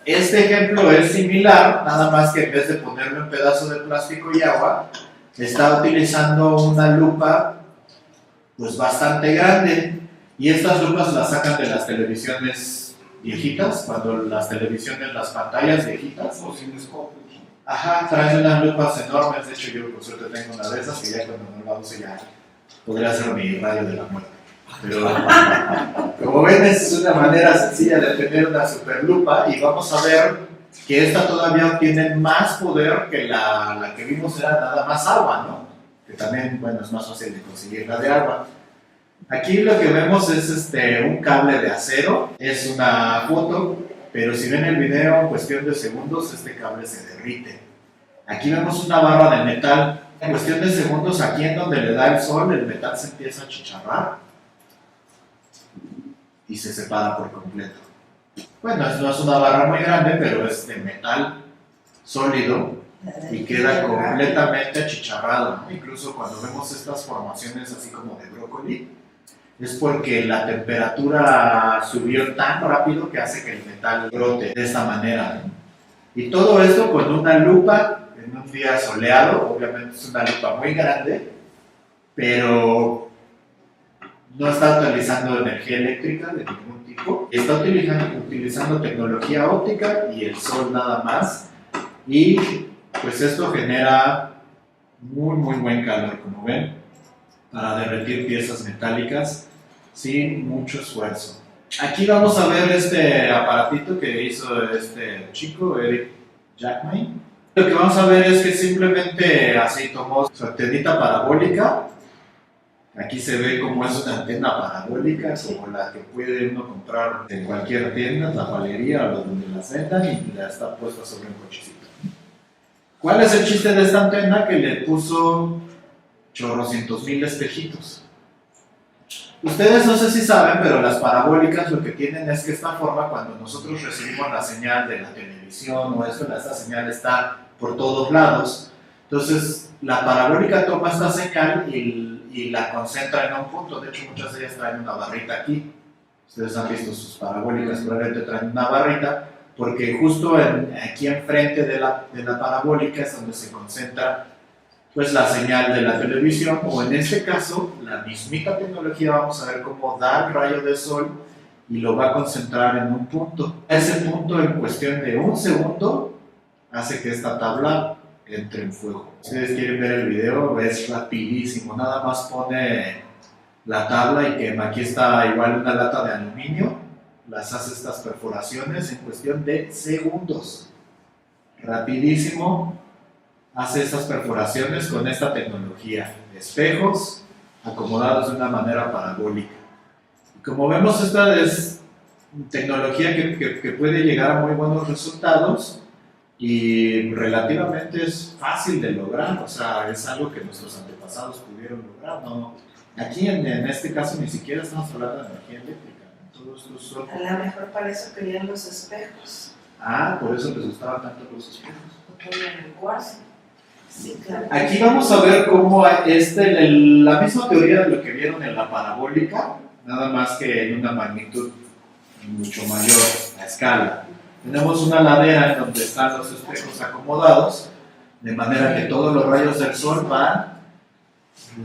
Este ejemplo es similar, nada más que en vez de ponerle un pedazo de plástico y agua, está utilizando una lupa pues bastante grande. Y estas lupas las sacan de las televisiones viejitas, cuando las televisiones, las pantallas viejitas. O sin escopo. Ajá, traen unas lupas enormes. De hecho, yo por suerte tengo una de esas que ya cuando no la use ya podría ser mi radio de la muerte. Pero como ven, es una manera sencilla de tener una super lupa y vamos a ver que esta todavía obtiene más poder que la que vimos era nada más agua, ¿no? Que también, bueno, es más fácil de conseguir la de agua. Aquí lo que vemos es un cable de acero, es una foto, pero si ven el video en cuestión de segundos, este cable se derrite. Aquí vemos una barra de metal, en cuestión de segundos, aquí en donde le da el sol, el metal se empieza a chicharrar y se separa por completo. Bueno, no es una barra muy grande, pero es de metal sólido y queda completamente achicharrado, ¿no? Incluso cuando vemos estas formaciones así como de brócoli, es porque la temperatura subió tan rápido que hace que el metal brote de esta manera, ¿no? Y todo esto con una lupa en un día soleado, obviamente es una lupa muy grande, pero no está utilizando energía eléctrica de ningún tipo, está utilizando tecnología óptica y el sol nada más, y pues esto genera muy buen calor, como ven, para derretir piezas metálicas sin mucho esfuerzo. Aquí vamos a ver este aparatito que hizo este chico, Eric Jackman. Lo que vamos a ver es que simplemente así tomó su antenita parabólica. Aquí se ve como es una antena parabólica, como la que puede uno comprar en cualquier tienda, la palería o donde la vendan, y la está puesta sobre un cochecito. ¿Cuál es el chiste de esta antena? Que le puso chorrocientos mil espejitos. Ustedes no sé si saben, pero las parabólicas lo que tienen es que esta forma, cuando nosotros recibimos la señal de la televisión o eso, esta señal está por todos lados. Entonces, la parabólica toma esta señal y la concentra en un punto. De hecho, muchas de ellas traen una barrita aquí. Ustedes han visto sus parabólicas, probablemente traen una barrita, porque justo aquí enfrente de la parabólica es donde se concentra pues la señal de la televisión, o en este caso, la mismita tecnología, vamos a ver cómo da el rayo de sol y lo va a concentrar en un punto. Ese punto, en cuestión de un segundo, hace que esta tabla entre en fuego. Si ustedes quieren ver el video, es rapidísimo, nada más pone la tabla y quema. Aquí está igual una lata de aluminio, las hace estas perforaciones en cuestión de segundos. Rapidísimo. Hace estas perforaciones con esta tecnología, espejos acomodados de una manera parabólica. Y como vemos, esta es tecnología que puede llegar a muy buenos resultados y relativamente es fácil de lograr, o sea, es algo que nuestros antepasados pudieron lograr, ¿no? Aquí en este caso ni siquiera estamos hablando de energía eléctrica, ¿no? Todo esto es solo... A lo mejor para eso querían los espejos. Ah, por eso les gustaban tanto los espejos. Porque en el cuarzo. Sí, claro. Aquí vamos a ver cómo la misma teoría de lo que vieron en la parabólica, nada más que en una magnitud mucho mayor a escala. Tenemos una ladera en donde están los espejos acomodados, de manera que todos los rayos del sol van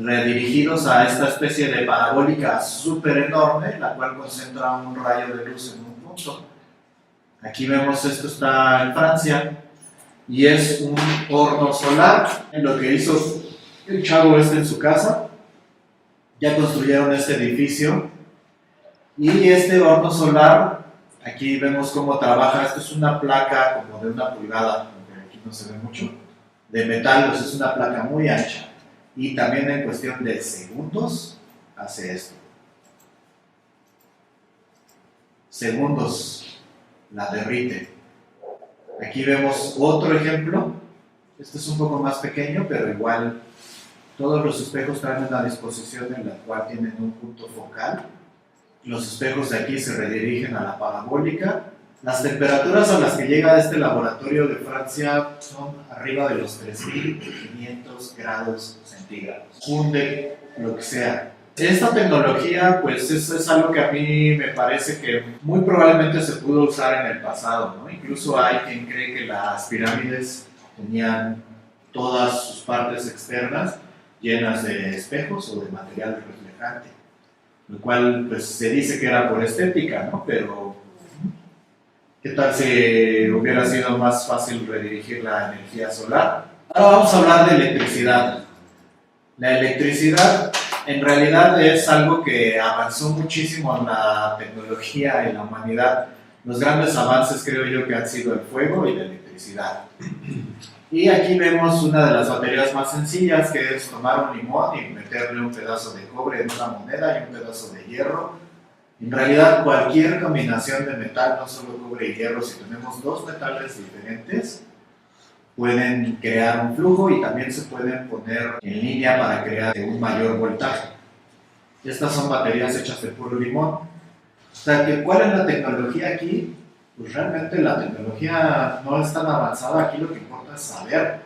redirigidos a esta especie de parabólica súper enorme, la cual concentra un rayo de luz en un punto. Aquí vemos, esto está en Francia, y es un horno solar. Lo que hizo el chavo en su casa, ya construyeron este edificio Y este horno solar, aquí vemos cómo trabaja. Esto es una placa como de 1 pulgada, aunque aquí no se ve mucho, de metal, pues es una placa muy ancha. Y también en cuestión de segundos hace esto. Segundos la derrite. Aquí vemos otro ejemplo. Este es un poco más pequeño, pero igual todos los espejos traen una disposición en la cual tienen un punto focal. Los espejos de aquí se redirigen a la parabólica. Las temperaturas a las que llega este laboratorio de Francia son arriba de los 3500 grados centígrados. Funde lo que sea. Esta tecnología, pues es algo que a mí me parece que muy probablemente se pudo usar en el pasado, ¿no? Incluso hay quien cree que las pirámides tenían todas sus partes externas llenas de espejos o de material reflejante, lo cual pues se dice que era por estética, ¿no? Pero ¿qué tal si hubiera sido más fácil redirigir la energía solar? Ahora vamos a hablar de electricidad. La electricidad en realidad es algo que avanzó muchísimo en la tecnología y la humanidad. Los grandes avances creo yo que han sido el fuego y la electricidad. Y aquí vemos una de las baterías más sencillas, que es tomar un limón y meterle un pedazo de cobre en una moneda y un pedazo de hierro. En realidad cualquier combinación de metal, no solo cobre y hierro, si tenemos dos metales diferentes, pueden crear un flujo y también se pueden poner en línea para crear un mayor voltaje. Estas son baterías hechas de puro limón. O sea, ¿cuál es la tecnología aquí? Pues realmente la tecnología no es tan avanzada, aquí lo que importa es saber.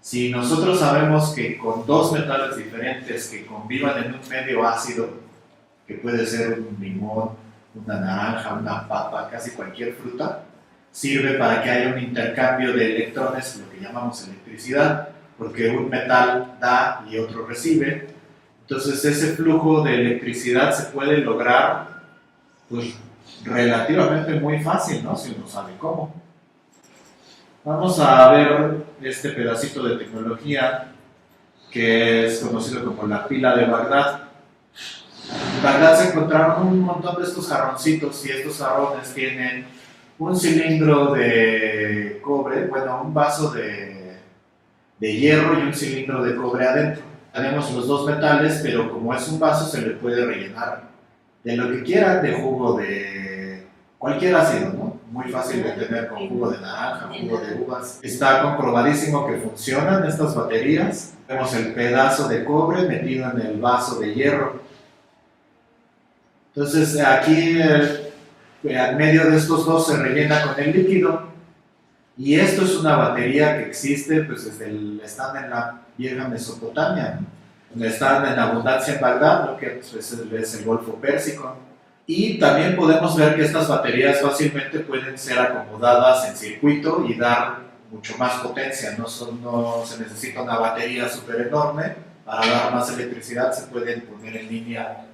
Si nosotros sabemos que con dos metales diferentes que convivan en un medio ácido, que puede ser un limón, una naranja, una papa, casi cualquier fruta, sirve para que haya un intercambio de electrones, lo que llamamos electricidad, porque un metal da y otro recibe. Entonces ese flujo de electricidad se puede lograr pues relativamente muy fácil, ¿no? Si uno sabe cómo. Vamos a ver este pedacito de tecnología que es conocido como la pila de Bagdad. En Bagdad se encontraron un montón de estos jarroncitos y estos jarrones tienen un cilindro de cobre, bueno, un vaso de hierro y un cilindro de cobre adentro. Tenemos los dos metales, pero como es un vaso se le puede rellenar de lo que quieran, de jugo de cualquier ácido, ¿no? Muy fácil de tener con jugo de naranja, jugo de uvas. Está comprobadísimo que funcionan estas baterías. Vemos el pedazo de cobre metido en el vaso de hierro. Entonces aquí en medio de estos dos se rellena con el líquido. Y esto es una batería que existe pues están en la vieja Mesopotamia, ¿no? Están en abundancia en Bagdad, lo que pues, es el Golfo Pérsico. Y también podemos ver que estas baterías fácilmente pueden ser acomodadas en circuito y dar mucho más potencia. No se necesita una batería súper enorme para dar más electricidad, se pueden poner en línea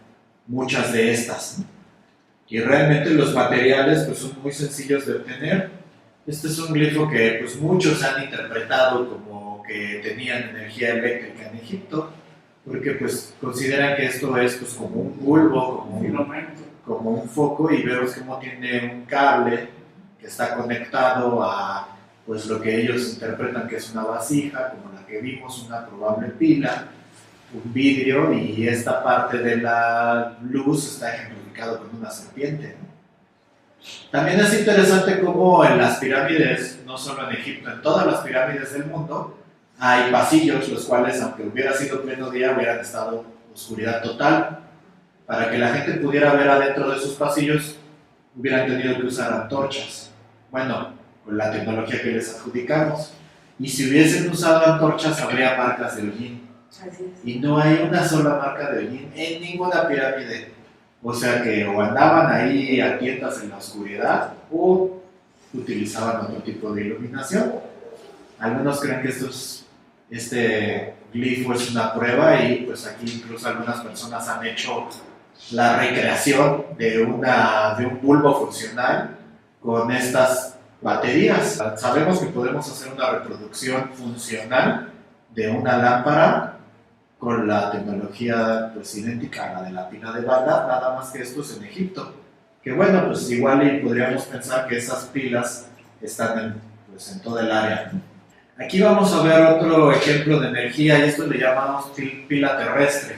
muchas de estas, ¿no? Y realmente los materiales pues, son muy sencillos de obtener. Este es un glifo que pues, muchos han interpretado como que tenían energía eléctrica en Egipto, porque pues, consideran que esto es pues, como un bulbo, como un foco, y vemos cómo tiene un cable que está conectado a pues, lo que ellos interpretan que es una vasija, como la que vimos, una probable pila, un vidrio, y esta parte de la luz está ejemplificado con una serpiente, ¿no? También es interesante cómo en las pirámides, no solo en Egipto, en todas las pirámides del mundo, hay pasillos, los cuales, aunque hubiera sido pleno día, hubieran estado en oscuridad total. Para que la gente pudiera ver adentro de esos pasillos, hubieran tenido que usar antorchas. Bueno, con la tecnología que les adjudicamos. Y si hubiesen usado antorchas, habría marcas de hollín. Y no hay una sola marca de hollín en ninguna pirámide. O sea que o andaban ahí a tientas en la oscuridad o utilizaban otro tipo de iluminación. Algunos creen que este glifo es una prueba y pues aquí incluso algunas personas han hecho la recreación de un bulbo funcional con estas baterías. Sabemos que podemos hacer una reproducción funcional de una lámpara con la tecnología pues idéntica a la de la pila de Bagdad, nada más que esto es en Egipto. Que bueno, pues igual y podríamos pensar que esas pilas están pues, en toda el área. Aquí vamos a ver otro ejemplo de energía y esto le llamamos pila terrestre.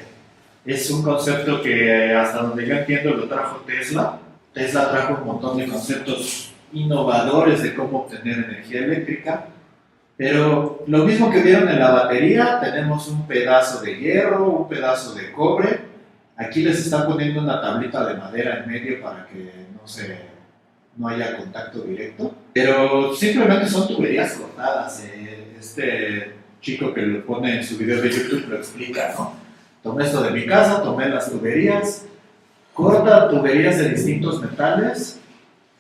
Es un concepto que hasta donde yo entiendo lo trajo Tesla. Tesla trajo un montón de conceptos innovadores de cómo obtener energía eléctrica, pero lo mismo que vieron en la batería, tenemos un pedazo de hierro, un pedazo de cobre. Aquí les están poniendo una tablita de madera en medio para que no haya contacto directo, pero simplemente son tuberías cortadas. Este chico que lo pone en su video de YouTube lo explica, ¿no? Tomé esto de mi casa, tomé las tuberías, corta tuberías de distintos metales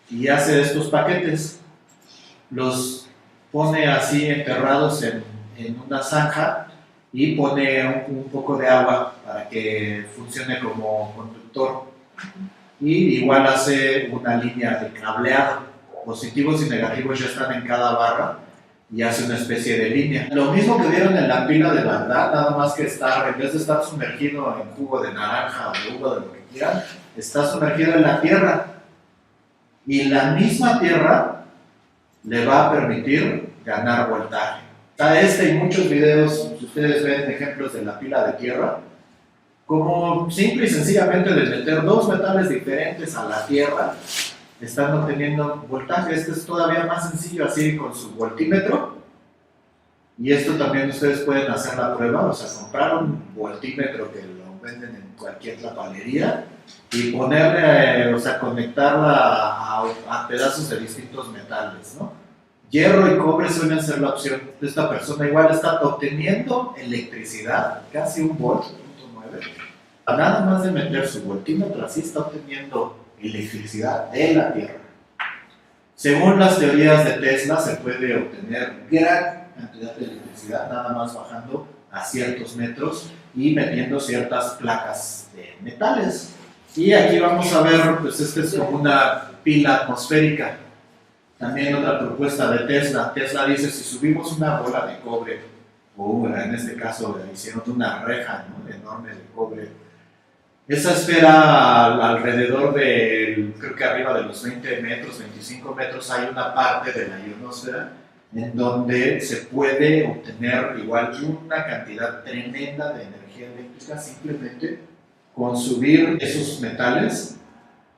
y hace estos paquetes. Los pone así enterrados en una zanja y pone un poco de agua para que funcione como conductor. Y igual hace una línea de cableado. Positivos y negativos ya están en cada barra y hace una especie de línea. Lo mismo que vieron en la pila de Bagdad, nada más que en vez de estar sumergido en jugo de naranja o de uva, de lo que quieran, está sumergido en la tierra. Y la misma tierra le va a permitir ganar voltaje. Está y muchos videos, si ustedes ven ejemplos de la pila de tierra, como simple y sencillamente de meter dos metales diferentes a la tierra, están obteniendo voltaje. Este es todavía más sencillo, así con su voltímetro. Y esto también ustedes pueden hacer la prueba, o sea, comprar un voltímetro que lo venden en cualquier papelería y ponerle, o sea, conectarla a pedazos de distintos metales, ¿no? Hierro y cobre suelen ser la opción de esta persona. Igual está obteniendo electricidad, casi un volt, 0.9. Nada más de meter su voltímetro, así está obteniendo electricidad de la Tierra. Según las teorías de Tesla, se puede obtener gran cantidad de electricidad nada más bajando a ciertos metros y metiendo ciertas placas de metales. Y aquí vamos a ver, pues esta es como una pila atmosférica. También otra propuesta de Tesla. Tesla dice, si subimos una bola de cobre, o en este caso hicieron una reja, ¿no?, enorme de cobre, esa esfera alrededor de, creo que arriba de los 20 metros, 25 metros, hay una parte de la ionosfera en donde se puede obtener igual una cantidad tremenda de energía eléctrica simplemente con subir esos metales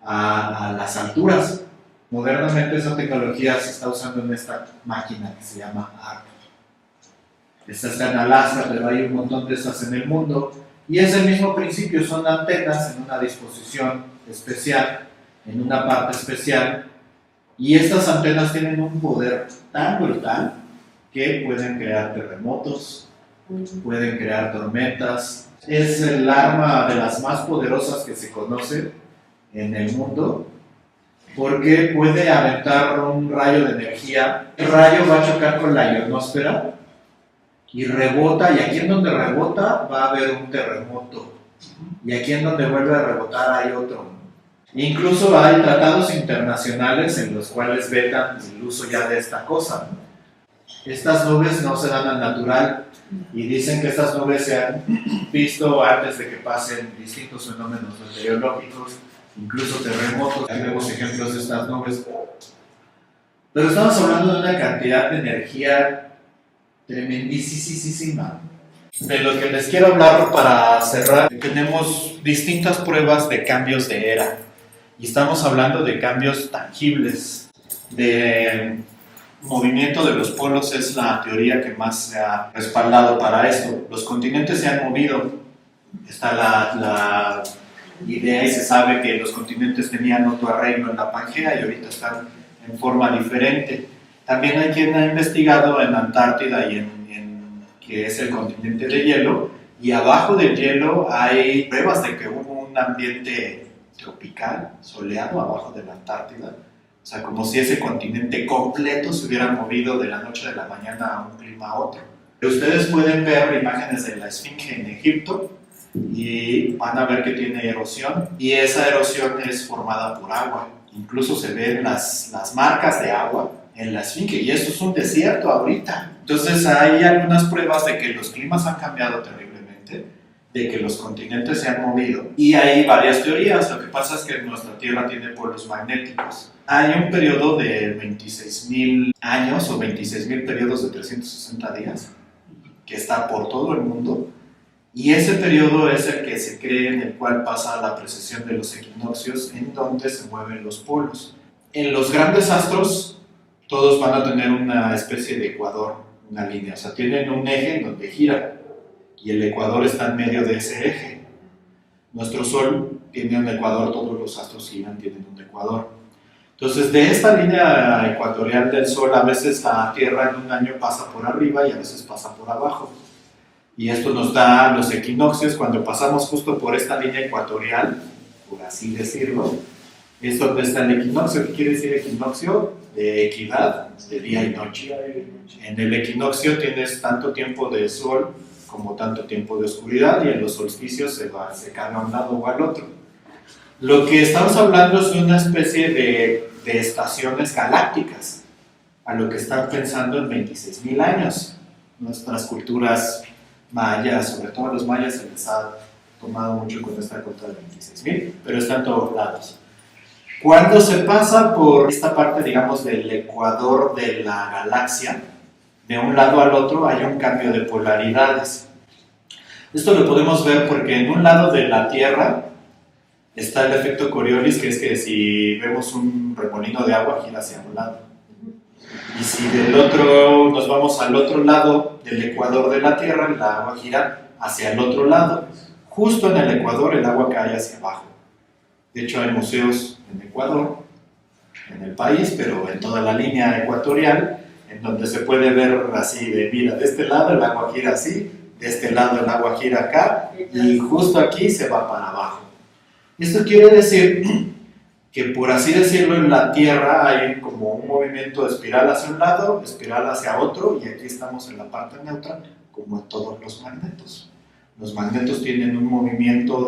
a las alturas. Modernamente esa tecnología se está usando en esta máquina que se llama ARC. Esta está en Alaska, pero hay un montón de estas en el mundo. Y es el mismo principio, son antenas en una disposición especial, en una parte especial. Y estas antenas tienen un poder tan brutal que pueden crear terremotos, pueden crear tormentas. Es el arma de las más poderosas que se conoce en el mundo, porque puede aventar un rayo de energía. El rayo va a chocar con la ionosfera y rebota, y aquí en donde rebota va a haber un terremoto, y aquí en donde vuelve a rebotar hay otro. Incluso hay tratados internacionales en los cuales vetan el uso ya de esta cosa. Estas nubes no se dan al natural, y dicen que estas nubes se han visto antes de que pasen distintos fenómenos meteorológicos, incluso terremotos. Tenemos ejemplos de estas nubes, pero estamos hablando de una cantidad de energía tremendísima. De lo que les quiero hablar para cerrar, tenemos distintas pruebas de cambios de era, y estamos hablando de cambios tangibles. De movimiento de los polos es la teoría que más se ha respaldado para esto. Los continentes se han movido. Está la idea, y se sabe que los continentes tenían otro arreglo en la Pangea y ahorita están en forma diferente. También hay quien ha investigado en Antártida que es el continente de hielo, y abajo del hielo hay pruebas de que hubo un ambiente tropical, soleado abajo de la Antártida. O sea, como si ese continente completo se hubiera movido de la noche a la mañana a un clima a otro. Ustedes pueden ver imágenes de la Esfinge en Egipto y van a ver que tiene erosión, y esa erosión es formada por agua. Incluso se ven las marcas de agua en la Esfinge, y esto es un desierto ahorita. Entonces hay algunas pruebas de que los climas han cambiado terriblemente, de que los continentes se han movido. Y hay varias teorías. Lo que pasa es que nuestra Tierra tiene polos magnéticos. Hay un periodo de 26.000 años o 26.000 periodos de 360 días que está por todo el mundo. Y ese periodo es el que se cree en el cual pasa la precesión de los equinoccios, en donde se mueven los polos. En los grandes astros, todos van a tener una especie de ecuador, una línea. O sea, tienen un eje en donde gira y el ecuador está en medio de ese eje. Nuestro Sol tiene un ecuador, todos los astros giran, tienen un ecuador. Entonces, de esta línea ecuatorial del Sol, a veces la Tierra en un año pasa por arriba y a veces pasa por abajo. Y esto nos da los equinoccios. Cuando pasamos justo por esta línea ecuatorial, por así decirlo, es donde está el equinoccio. ¿Qué quiere decir equinoccio? De equidad, de día y noche. En el equinoccio tienes tanto tiempo de sol como tanto tiempo de oscuridad, y en los solsticios se cambia a un lado o al otro. Lo que estamos hablando es de una especie de estaciones galácticas, a lo que están pensando en 26.000 años. Nuestras culturas mayas, sobre todo a los mayas se les ha tomado mucho con esta cuenta de 26.000, pero está en todos lados. Cuando se pasa por esta parte, digamos, del ecuador de la galaxia, de un lado al otro hay un cambio de polaridades. Esto lo podemos ver porque en un lado de la Tierra está el efecto Coriolis, que es que si vemos un remolino de agua gira hacia un lado. Y si del otro nos vamos al otro lado del ecuador de la Tierra, el agua gira hacia el otro lado. Justo en el ecuador el agua cae hacia abajo. De hecho hay museos en Ecuador, en el país, pero en toda la línea ecuatorial, en donde se puede ver así de, mira, de este lado el agua gira así, de este lado el agua gira acá, y justo aquí se va para abajo. Esto quiere decir que, por así decirlo, en la Tierra hay como un movimiento de espiral hacia un lado, espiral hacia otro, y aquí estamos en la parte neutra, como en todos los magnetos. Los magnetos tienen un movimiento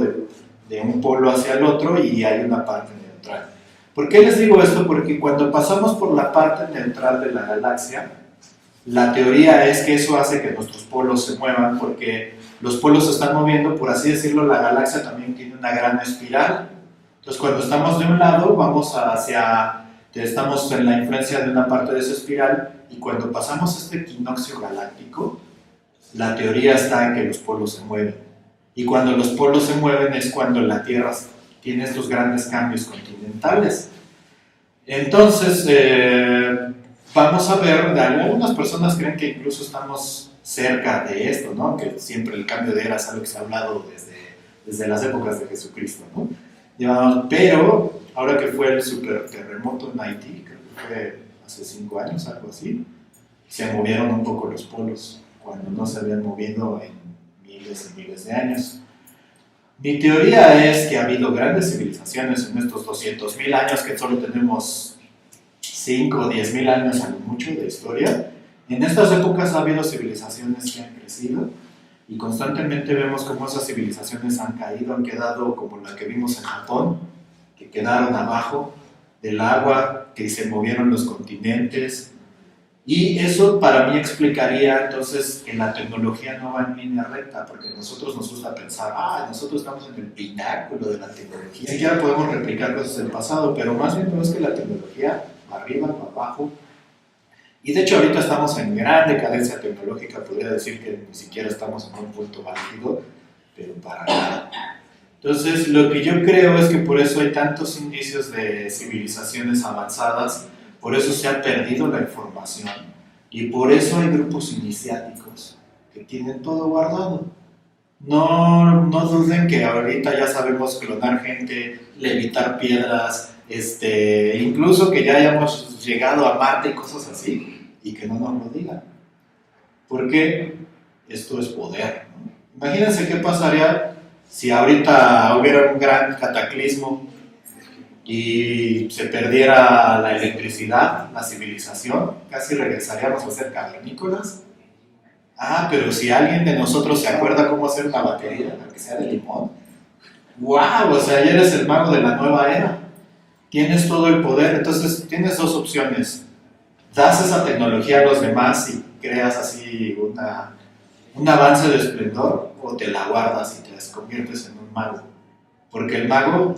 de un polo hacia el otro y hay una parte neutral. ¿Por qué les digo esto? Porque cuando pasamos por la parte neutral de la galaxia, la teoría es que eso hace que nuestros polos se muevan, porque los polos se están moviendo, por así decirlo. La galaxia también tiene una gran espiral. Entonces, cuando estamos de un lado, estamos en la influencia de una parte de esa espiral, y cuando pasamos este equinoccio galáctico, la teoría está en que los polos se mueven. Y cuando los polos se mueven es cuando la Tierra tiene estos grandes cambios continentales. Entonces, vamos a ver, algunas personas creen que incluso estamos cerca de esto, ¿no? Que siempre el cambio de era es algo que se ha hablado desde las épocas de Jesucristo, ¿no? Pero ahora que fue el super terremoto en Haití, creo que fue hace 5 años, algo así, se movieron un poco los polos, cuando no se habían movido en miles y miles de años. Mi teoría es que ha habido grandes civilizaciones en estos 200.000 años, que solo tenemos 5 o 10.000 años a lo mucho de historia. En estas épocas ha habido civilizaciones que han crecido, y constantemente vemos cómo esas civilizaciones han caído, han quedado como la que vimos en Japón, que quedaron abajo del agua, que se movieron los continentes. Y eso para mí explicaría entonces que la tecnología no va en línea recta, porque a nosotros nos gusta pensar, nosotros estamos en el pináculo de la tecnología. Ni siquiera podemos replicar cosas del pasado, pero más bien es que la tecnología va arriba, va abajo. Y de hecho ahorita estamos en gran decadencia tecnológica, podría decir que ni siquiera estamos en un punto álgido, pero para nada. Entonces, lo que yo creo es que por eso hay tantos indicios de civilizaciones avanzadas, por eso se ha perdido la información, y por eso hay grupos iniciáticos que tienen todo guardado. No duden que ahorita ya sabemos clonar gente, levitar piedras, incluso que ya hayamos llegado a Marte y cosas así, y que no nos lo digan. Porque esto es poder, ¿no? Imagínense qué pasaría si ahorita hubiera un gran cataclismo y se perdiera la electricidad, la civilización, casi regresaríamos a ser cavernícolas. Pero si alguien de nosotros se acuerda cómo hacer una batería, aunque sea de limón, ¡wow! O sea, ya eres el mago de la nueva era. Tienes todo el poder. Entonces tienes dos opciones: das esa tecnología a los demás y creas así un avance de esplendor o te la guardas y te conviertes en un mago. Porque el mago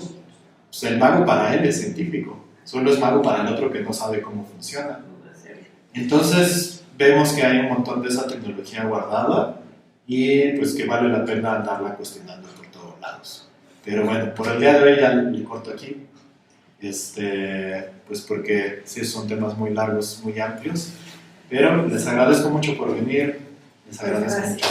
para él es científico, solo es mago para el otro que no sabe cómo funciona. Entonces vemos que hay un montón de esa tecnología guardada y pues que vale la pena andarla cuestionando por todos lados. Pero bueno, por el día de hoy ya le corto aquí, pues porque sí son temas muy largos, muy amplios, pero les agradezco mucho por venir, les agradezco mucho.